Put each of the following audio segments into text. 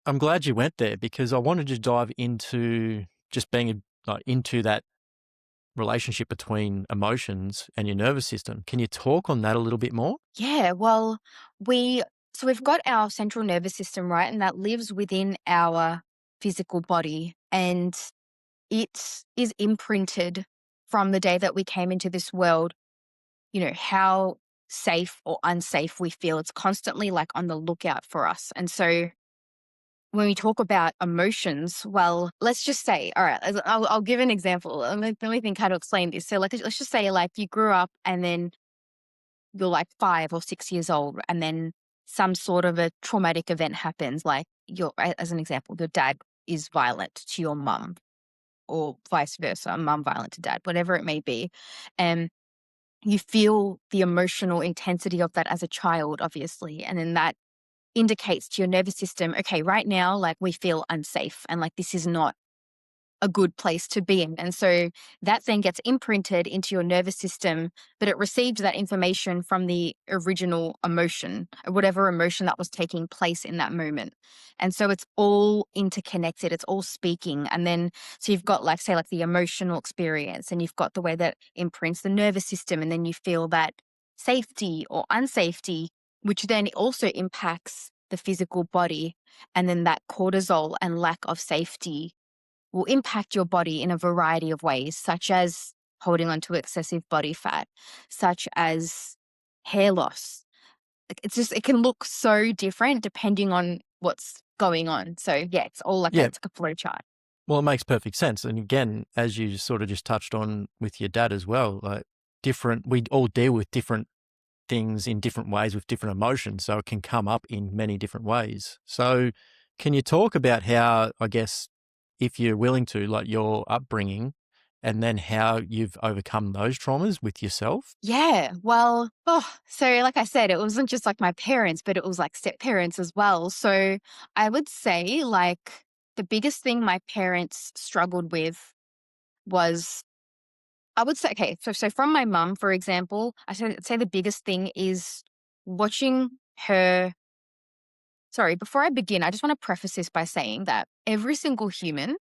I'm glad you went there because I wanted to dive into just being into that relationship between emotions and your nervous system. Can you talk on that a little bit more? Yeah, well, we've got our central nervous system, right? And that lives within our physical body. And it is imprinted from the day that we came into this world, how safe or unsafe we feel. It's constantly like on the lookout for us. And so when we talk about emotions, well, let's just say, all right, I'll give an example. Let me think how to explain this. So, like, let's just say, like, you grew up and then you're like 5 or 6 years old, and then some sort of a traumatic event happens, like, as an example, your dad is violent to your mum, or vice versa, mum violent to dad, whatever it may be. And you feel the emotional intensity of that as a child, obviously. And then that indicates to your nervous system, okay, right now, like, we feel unsafe and like this is not a good place to be in. And so that then gets imprinted into your nervous system, but it received that information from the original emotion, or whatever emotion that was taking place in that moment. And so it's all interconnected, it's all speaking. And then, so you've got, like, say, like the emotional experience, and you've got the way that imprints the nervous system, and then you feel that safety or unsafety, which then also impacts the physical body. And then that cortisol and lack of safety will impact your body in a variety of ways, such as holding on to excessive body fat, such as hair loss. Like, it can look so different depending on what's going on. So yeah, it's all like Yeah. it's like a flow chart. Well, it makes perfect sense. And again, as you sort of just touched on with your dad as well, like we all deal with different things in different ways with different emotions. So it can come up in many different ways. So can you talk about how, I guess, if you're willing to, like your upbringing and then how you've overcome those traumas with yourself? Yeah. Well, so like I said, it wasn't just like my parents, but it was like step parents as well. So I would say, like, the biggest thing my parents struggled with was, I would say, okay, so from my mum, for example, I'd say the biggest thing is watching her. Sorry, before I begin, I just want to preface this by saying that every single human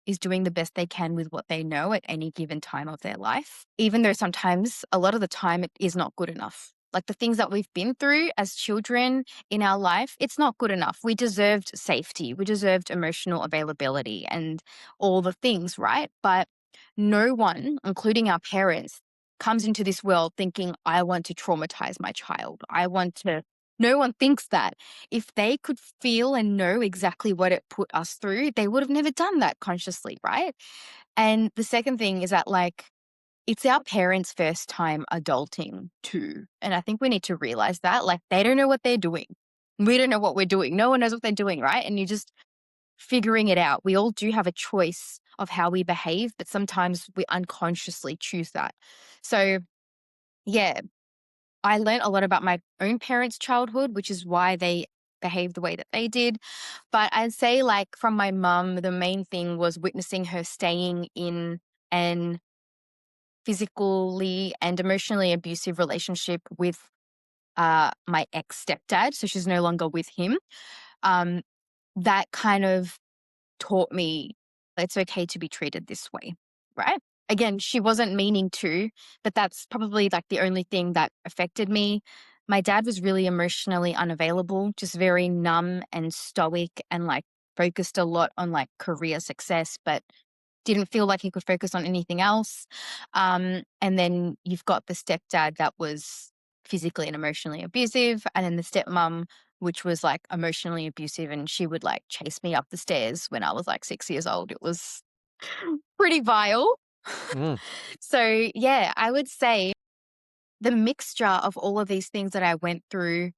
is doing the best they can with what they know at any given time of their life, even though sometimes, a lot of the time, it is not good enough. Like, the things that we've been through as children in our life, it's not good enough. We deserved safety, we deserved emotional availability and all the things, right? But no one, including our parents, comes into this world thinking, I want to traumatize my child. No one thinks that. If they could feel and know exactly what it put us through, they would have never done that consciously, right? And the second thing is that, like, it's our parents' first time adulting too. And I think we need to realize that. Like, they don't know what they're doing. We don't know what we're doing. No one knows what they're doing, right? And you're just figuring it out. We all do have a choice of how we behave, but sometimes we unconsciously choose that. So, yeah, I learned a lot about my own parents' childhood, which is why they behaved the way that they did. But I'd say, like, from my mum, the main thing was witnessing her staying in an physically and emotionally abusive relationship with my ex stepdad. So she's no longer with him. Um, that kind of taught me it's okay to be treated this way, right? Again, she wasn't meaning to, but that's probably like the only thing that affected me. My dad was really emotionally unavailable, just very numb and stoic, and like focused a lot on like career success, but didn't feel like he could focus on anything else. And then you've got the stepdad that was physically and emotionally abusive, and then the stepmom, which was like emotionally abusive, and she would like chase me up the stairs when I was like 6 years old. It was pretty vile. Mm. So, yeah, I would say the mixture of all of these things that I went through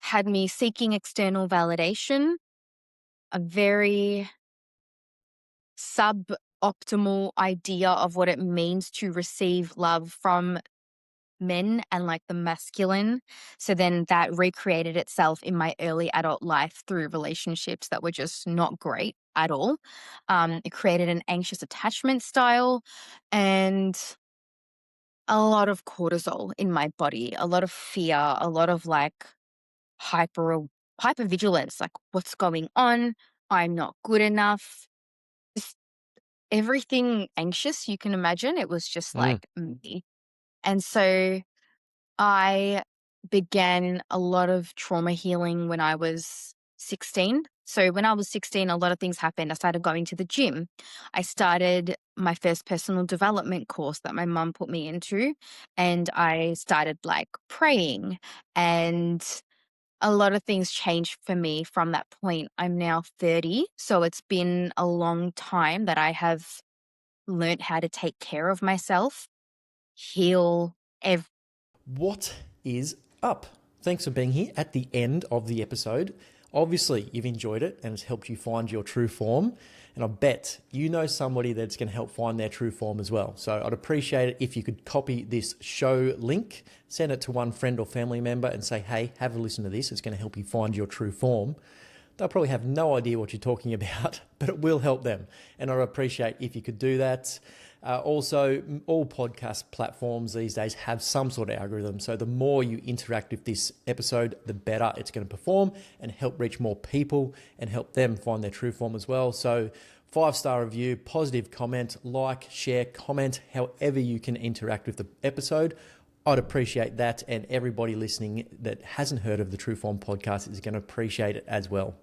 had me seeking external validation, a very suboptimal idea of what it means to receive love from men and like the masculine. So then that recreated itself in my early adult life through relationships that were just not great at all. It created an anxious attachment style and a lot of cortisol in my body, a lot of fear, a lot of like hyper hypervigilance, like what's going on, I'm not good enough, just everything anxious you can imagine. It was just Mm. like me. And so I began a lot of trauma healing when I was 16. So when I was 16, a lot of things happened. I started going to the gym. I started my first personal development course that my mum put me into, and I started like praying, and a lot of things changed for me from that point. I'm now 30, so it's been a long time that I have learned how to take care of myself, heal. What is up? Thanks for being here at the end of the episode. Obviously, you've enjoyed it and it's helped you find your true form. And I bet you know somebody that's going to help find their true form as well. So I'd appreciate it if you could copy this show link, send it to one friend or family member and say, hey, have a listen to this. It's going to help you find your true form. They'll probably have no idea what you're talking about, but it will help them. And I'd appreciate if you could do that. Also, all podcast platforms these days have some sort of algorithm. So the more you interact with this episode, the better it's going to perform and help reach more people and help them find their true form as well. So 5-star review, positive comment, like, share, comment, however you can interact with the episode. I'd appreciate that. And everybody listening that hasn't heard of the True Form podcast is going to appreciate it as well.